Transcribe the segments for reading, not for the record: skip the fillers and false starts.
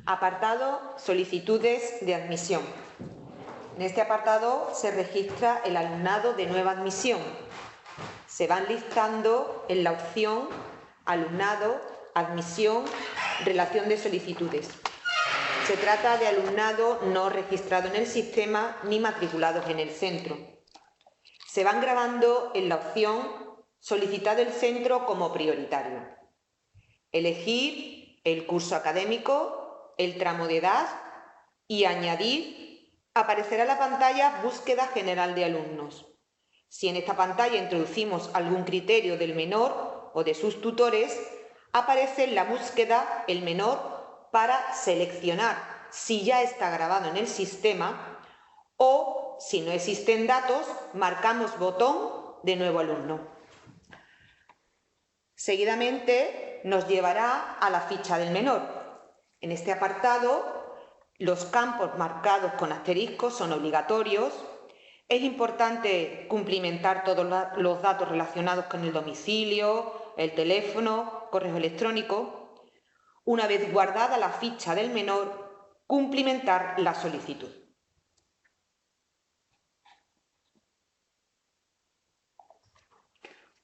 Apartado Solicitudes de admisión. En este apartado se registra el alumnado de nueva admisión. Se van listando en la opción Alumnado, Admisión, Relación de solicitudes. Se trata de alumnado no registrado en el sistema ni matriculados en el centro. Se van grabando en la opción Solicitado el centro como prioritario. Elegir el curso académico, el tramo de edad y añadir. Aparecerá la pantalla Búsqueda general de alumnos. Si en esta pantalla introducimos algún criterio del menor o de sus tutores, aparece en la búsqueda el menor para seleccionar si ya está grabado en el sistema o, si no existen datos, marcamos botón de nuevo alumno. Seguidamente nos llevará a la ficha del menor. En este apartado, los campos marcados con asterisco son obligatorios. Es importante cumplimentar todos los datos relacionados con el domicilio, el teléfono, correo electrónico. Una vez guardada la ficha del menor, cumplimentar la solicitud.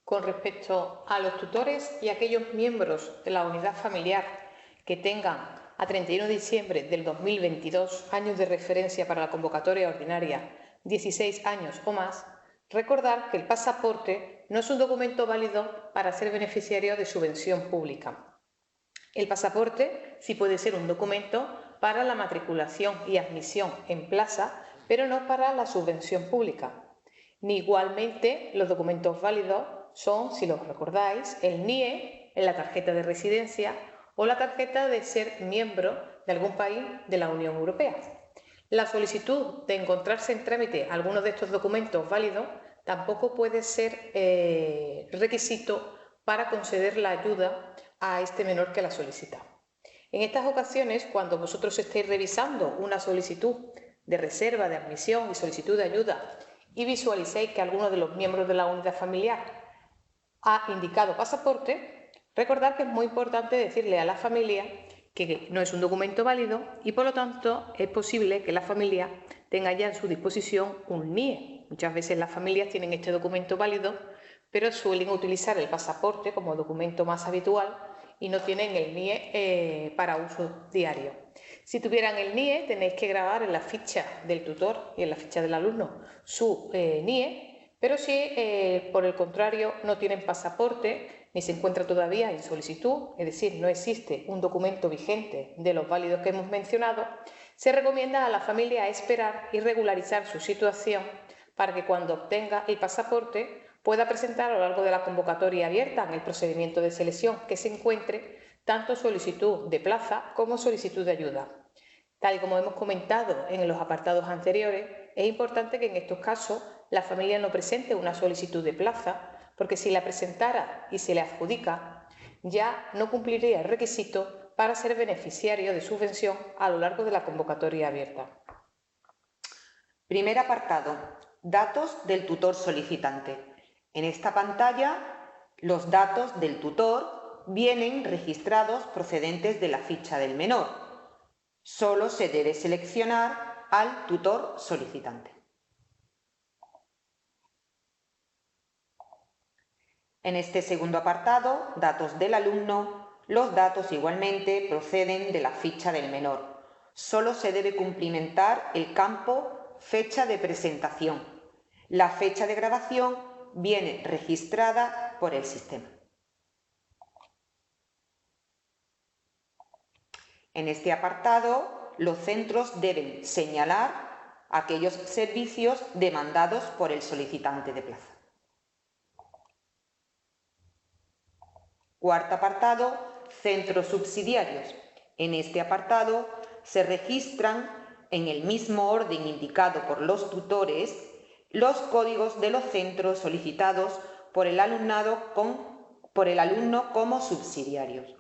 Con respecto a los tutores y aquellos miembros de la unidad familiar que tengan a 31 de diciembre del 2022 años de referencia para la convocatoria ordinaria, 16 años o más, recordar que el pasaporte no es un documento válido para ser beneficiario de subvención pública. El pasaporte sí puede ser un documento para la matriculación y admisión en plaza, pero no para la subvención pública. Ni igualmente los documentos válidos son, si los recordáis, el NIE, la tarjeta de residencia o la tarjeta de ser miembro de algún país de la Unión Europea. La solicitud de encontrarse en trámite alguno de estos documentos válidos tampoco puede ser requisito para conceder la ayuda a este menor que la solicita. En estas ocasiones, cuando vosotros estéis revisando una solicitud de reserva de admisión y solicitud de ayuda y visualicéis que alguno de los miembros de la unidad familiar ha indicado pasaporte, recordad que es muy importante decirle a la familia que no es un documento válido y por lo tanto es posible que la familia tenga ya en su disposición un NIE. Muchas veces las familias tienen este documento válido, pero suelen utilizar el pasaporte como documento más habitual y no tienen el NIE para uso diario. Si tuvieran el NIE, tenéis que grabar en la ficha del tutor y en la ficha del alumno su NIE, pero si por el contrario no tienen pasaporte ni se encuentra todavía en solicitud, es decir, no existe un documento vigente de los válidos que hemos mencionado, se recomienda a la familia esperar y regularizar su situación para que cuando obtenga el pasaporte pueda presentar a lo largo de la convocatoria abierta en el procedimiento de selección que se encuentre tanto solicitud de plaza como solicitud de ayuda. Tal y como hemos comentado en los apartados anteriores, es importante que en estos casos la familia no presente una solicitud de plaza, porque si la presentara y se le adjudica, ya no cumpliría el requisito para ser beneficiario de subvención a lo largo de la convocatoria abierta. Primer apartado, datos del tutor solicitante. En esta pantalla, los datos del tutor vienen registrados procedentes de la ficha del menor. Solo se debe seleccionar al tutor solicitante. En este segundo apartado, datos del alumno, los datos igualmente proceden de la ficha del menor. Solo se debe cumplimentar el campo fecha de presentación. La fecha de grabación viene registrada por el sistema. En este apartado, los centros deben señalar aquellos servicios demandados por el solicitante de plaza. Cuarto apartado, centros subsidiarios. En este apartado se registran en el mismo orden indicado por los tutores los códigos de los centros solicitados por el alumno como subsidiarios.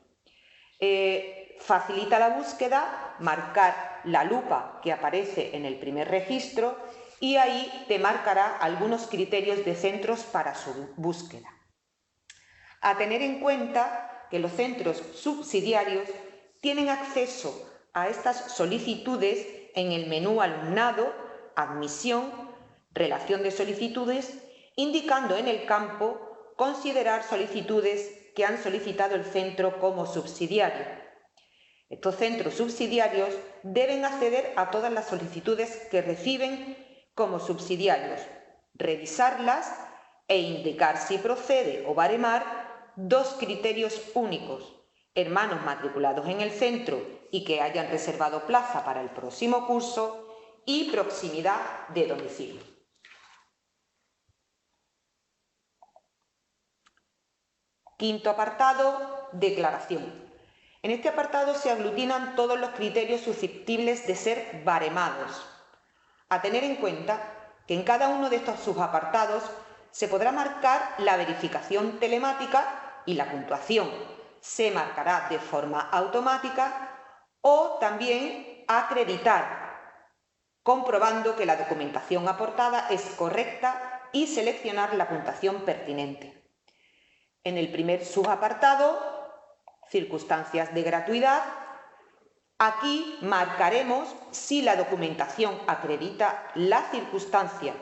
Facilita la búsqueda marcar la lupa que aparece en el primer registro y ahí te marcará algunos criterios de centros para su búsqueda. A tener en cuenta que los centros subsidiarios tienen acceso a estas solicitudes en el menú Alumnado, Admisión, Relación de solicitudes, indicando en el campo Considerar solicitudes que han solicitado el centro como subsidiario. Estos centros subsidiarios deben acceder a todas las solicitudes que reciben como subsidiarios, revisarlas e indicar si procede o baremar dos criterios únicos: hermanos matriculados en el centro y que hayan reservado plaza para el próximo curso, y proximidad de domicilio. Quinto apartado, declaración. En este apartado se aglutinan todos los criterios susceptibles de ser baremados. A tener en cuenta que en cada uno de estos subapartados se podrá marcar la verificación telemática y la puntuación. Se marcará de forma automática o también acreditar, comprobando que la documentación aportada es correcta y seleccionar la puntuación pertinente. En el primer subapartado, circunstancias de gratuidad, aquí marcaremos si la documentación acredita la circunstancia,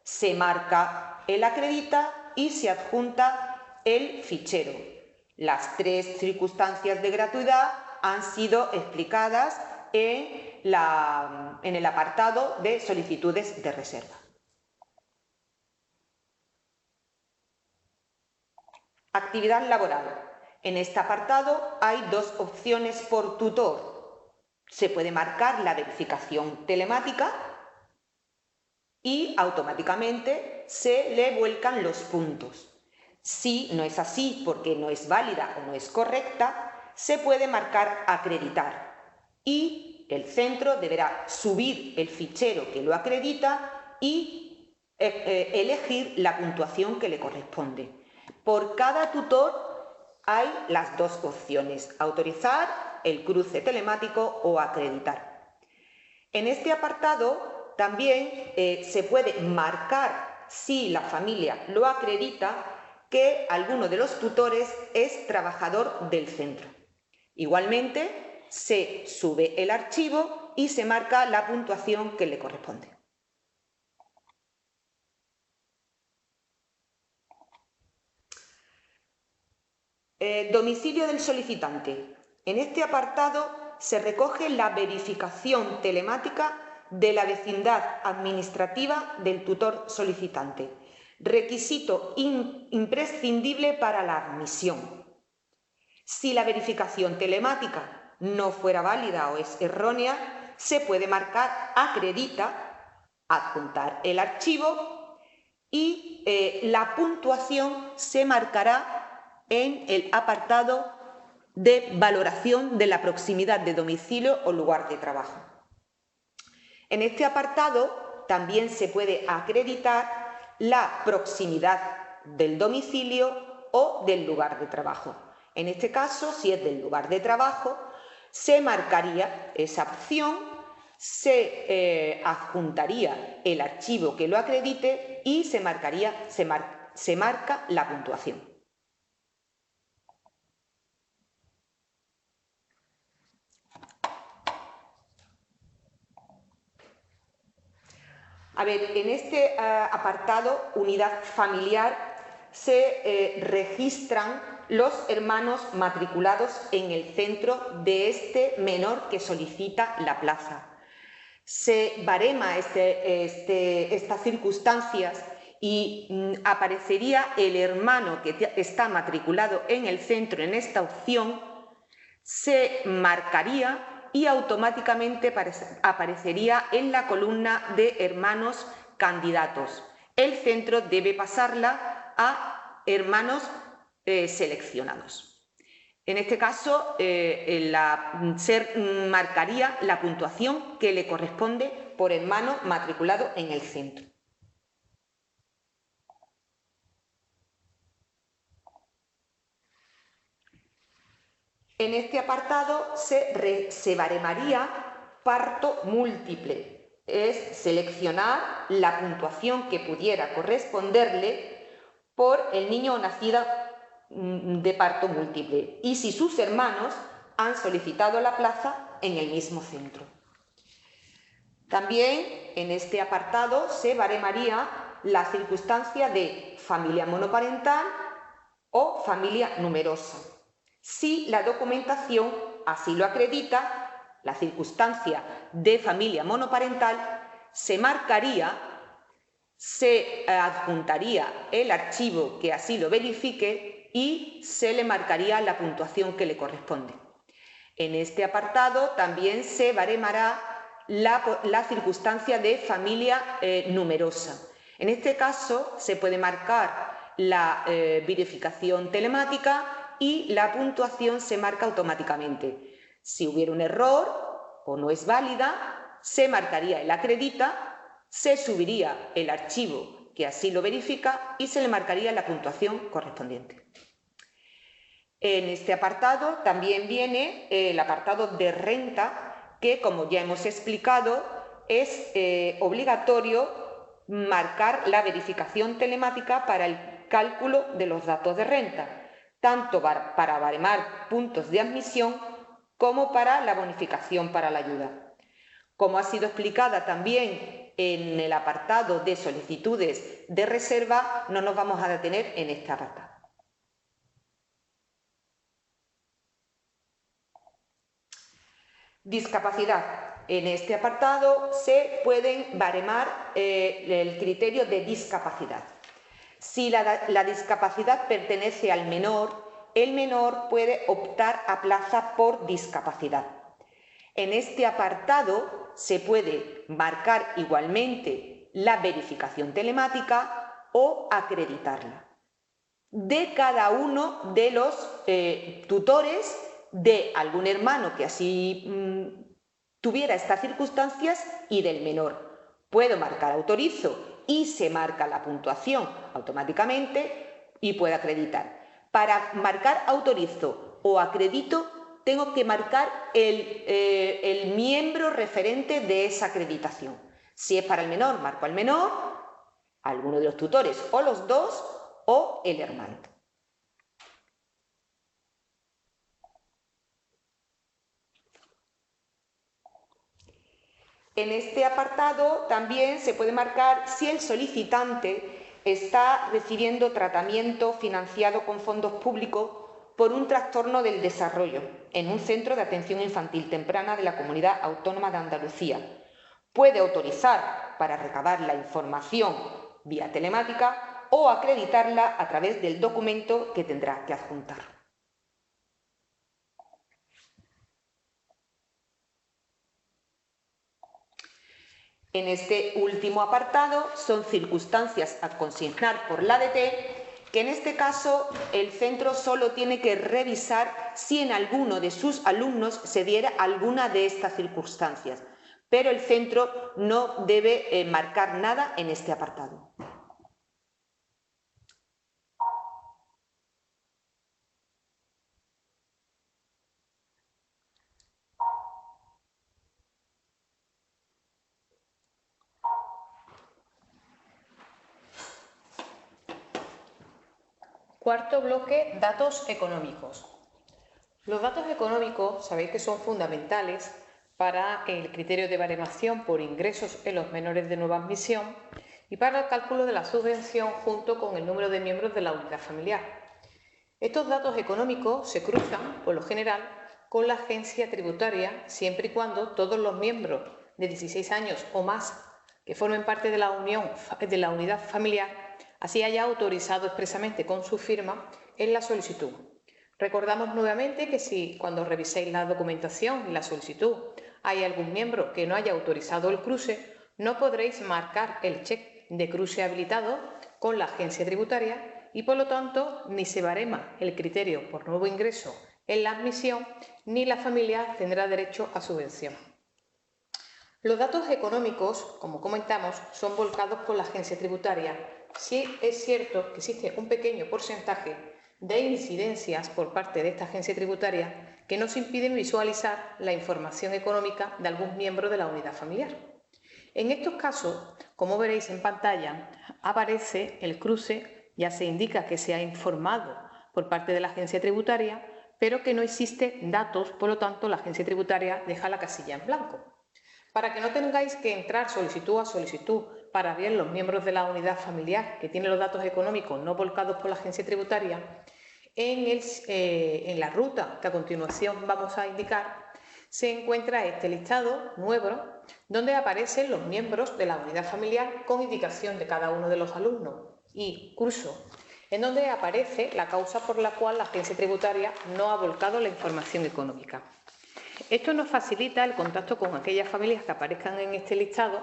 se marca el acredita y se adjunta el fichero. Las tres circunstancias de gratuidad han sido explicadas en el apartado de solicitudes de reserva. Actividad laboral. En este apartado hay dos opciones por tutor. Se puede marcar la verificación telemática y automáticamente se le vuelcan los puntos. Si no es así, porque no es válida o no es correcta, se puede marcar acreditar y el centro deberá subir el fichero que lo acredita y elegir la puntuación que le corresponde. Por cada tutor hay las dos opciones: autorizar el cruce telemático o acreditar. En este apartado también se puede marcar, si la familia lo acredita, que alguno de los tutores es trabajador del centro. Igualmente, se sube el archivo y se marca la puntuación que le corresponde. Domicilio del solicitante. En este apartado se recoge la verificación telemática de la vecindad administrativa del tutor solicitante, requisito imprescindible para la admisión. Si la verificación telemática no fuera válida o es errónea, se puede marcar acredita, adjuntar el archivo y la puntuación se marcará en el apartado de valoración de la proximidad de domicilio o lugar de trabajo. En este apartado también se puede acreditar la proximidad del domicilio o del lugar de trabajo. En este caso, si es del lugar de trabajo, se marcaría esa opción, se adjuntaría el archivo que lo acredite y se marca la puntuación. A ver, en este apartado, unidad familiar, se registran los hermanos matriculados en el centro de este menor que solicita la plaza. Se barema estas circunstancias y aparecería el hermano que está matriculado en el centro en esta opción, se marcaría y automáticamente aparecería en la columna de hermanos candidatos. El centro debe pasarla a hermanos seleccionados. En este caso, se marcaría la puntuación que le corresponde por hermano matriculado en el centro. En este apartado se baremaría parto múltiple, es seleccionar la puntuación que pudiera corresponderle por el niño o nacida de parto múltiple y si sus hermanos han solicitado la plaza, en el mismo centro. También en este apartado se baremaría la circunstancia de familia monoparental o familia numerosa. Si la documentación así lo acredita, la circunstancia de familia monoparental se marcaría, se adjuntaría el archivo que así lo verifique y se le marcaría la puntuación que le corresponde. En este apartado también se baremará la circunstancia de familia numerosa. En este caso se puede marcar la verificación telemática y la puntuación se marca automáticamente. Si hubiera un error o no es válida, se marcaría el acredita, se subiría el archivo que así lo verifica y se le marcaría la puntuación correspondiente. En este apartado también viene el apartado de renta, que, como ya hemos explicado, es obligatorio marcar la verificación telemática para el cálculo de los datos de renta, tanto para baremar puntos de admisión como para la bonificación para la ayuda. Como ha sido explicada también en el apartado de solicitudes de reserva, no nos vamos a detener en este apartado. Discapacidad. En este apartado se pueden baremar el criterio de discapacidad. Si la discapacidad pertenece al menor, el menor puede optar a plaza por discapacidad. En este apartado se puede marcar igualmente la verificación telemática o acreditarla de cada uno de los tutores de algún hermano que así tuviera estas circunstancias y del menor. Puedo marcar autorizo y se marca la puntuación automáticamente y puedo acreditar. Para marcar autorizo o acredito tengo que marcar el miembro referente de esa acreditación. Si es para el menor, marco al menor, alguno de los tutores o los dos o el hermano. En este apartado también se puede marcar si el solicitante está recibiendo tratamiento financiado con fondos públicos por un trastorno del desarrollo en un centro de atención infantil temprana de la Comunidad Autónoma de Andalucía. Puede autorizar para recabar la información vía telemática o acreditarla a través del documento que tendrá que adjuntar. En este último apartado son circunstancias a consignar por la ADT, que en este caso el centro solo tiene que revisar si en alguno de sus alumnos se diera alguna de estas circunstancias, pero el centro no debe marcar nada en este apartado. Cuarto bloque, datos económicos. Los datos económicos sabéis que son fundamentales para el criterio de baremación por ingresos en los menores de nueva admisión y para el cálculo de la subvención junto con el número de miembros de la unidad familiar. Estos datos económicos se cruzan, por lo general, con la agencia tributaria siempre y cuando todos los miembros de 16 años o más que formen parte de la unidad familiar así haya autorizado expresamente con su firma en la solicitud. Recordamos nuevamente que si cuando reviséis la documentación y la solicitud hay algún miembro que no haya autorizado el cruce, no podréis marcar el cheque de cruce habilitado con la agencia tributaria y por lo tanto ni se barema el criterio por nuevo ingreso en la admisión ni la familia tendrá derecho a subvención. Los datos económicos, como comentamos, son volcados por la agencia tributaria. Sí es cierto que existe un pequeño porcentaje de incidencias por parte de esta agencia tributaria que nos impiden visualizar la información económica de algún miembro de la unidad familiar. En estos casos, como veréis en pantalla, aparece el cruce, ya se indica que se ha informado por parte de la agencia tributaria, pero que no existen datos, por lo tanto la agencia tributaria deja la casilla en blanco. Para que no tengáis que entrar solicitud a solicitud para ver los miembros de la unidad familiar que tienen los datos económicos no volcados por la agencia tributaria, en la ruta que a continuación vamos a indicar se encuentra este listado nuevo donde aparecen los miembros de la unidad familiar con indicación de cada uno de los alumnos y curso, en donde aparece la causa por la cual la agencia tributaria no ha volcado la información económica. Esto nos facilita el contacto con aquellas familias que aparezcan en este listado,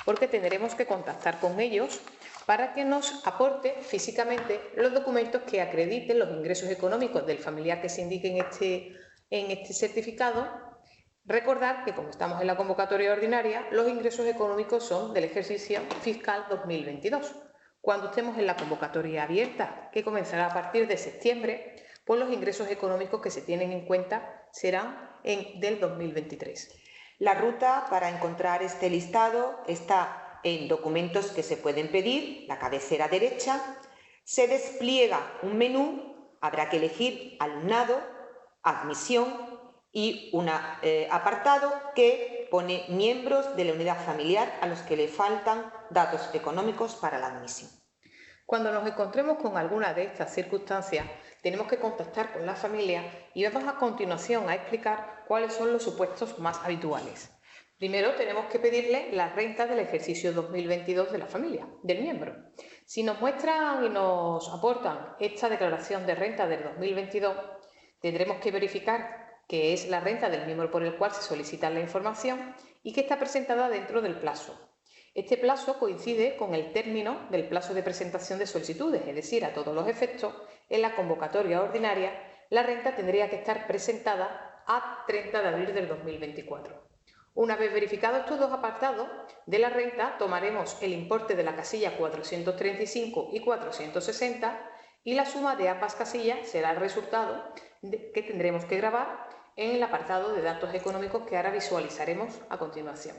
porque tendremos que contactar con ellos para que nos aporte físicamente los documentos que acrediten los ingresos económicos del familiar que se indique en este certificado. Recordar que, como estamos en la convocatoria ordinaria, los ingresos económicos son del ejercicio fiscal 2022. Cuando estemos en la convocatoria abierta, que comenzará a partir de septiembre, pues los ingresos económicos que se tienen en cuenta serán del 2023. La ruta para encontrar este listado está en documentos que se pueden pedir, la cabecera derecha. Se despliega un menú, habrá que elegir alumnado, admisión y un apartado que pone miembros de la unidad familiar a los que le faltan datos económicos para la admisión. Cuando nos encontremos con alguna de estas circunstancias, tenemos que contactar con la familia y vamos a continuación a explicar cuáles son los supuestos más habituales. Primero tenemos que pedirle la renta del ejercicio 2022 de la familia, del miembro. Si nos muestran y nos aportan esta declaración de renta del 2022, tendremos que verificar que es la renta del miembro por el cual se solicita la información y que está presentada dentro del plazo. Este plazo coincide con el término del plazo de presentación de solicitudes, es decir, a todos los efectos, en la convocatoria ordinaria, la renta tendría que estar presentada a 30 de abril del 2024. Una vez verificados estos dos apartados de la renta, tomaremos el importe de la casilla 435 y 460 y la suma de ambas casillas será el resultado que tendremos que grabar en el apartado de datos económicos que ahora visualizaremos a continuación.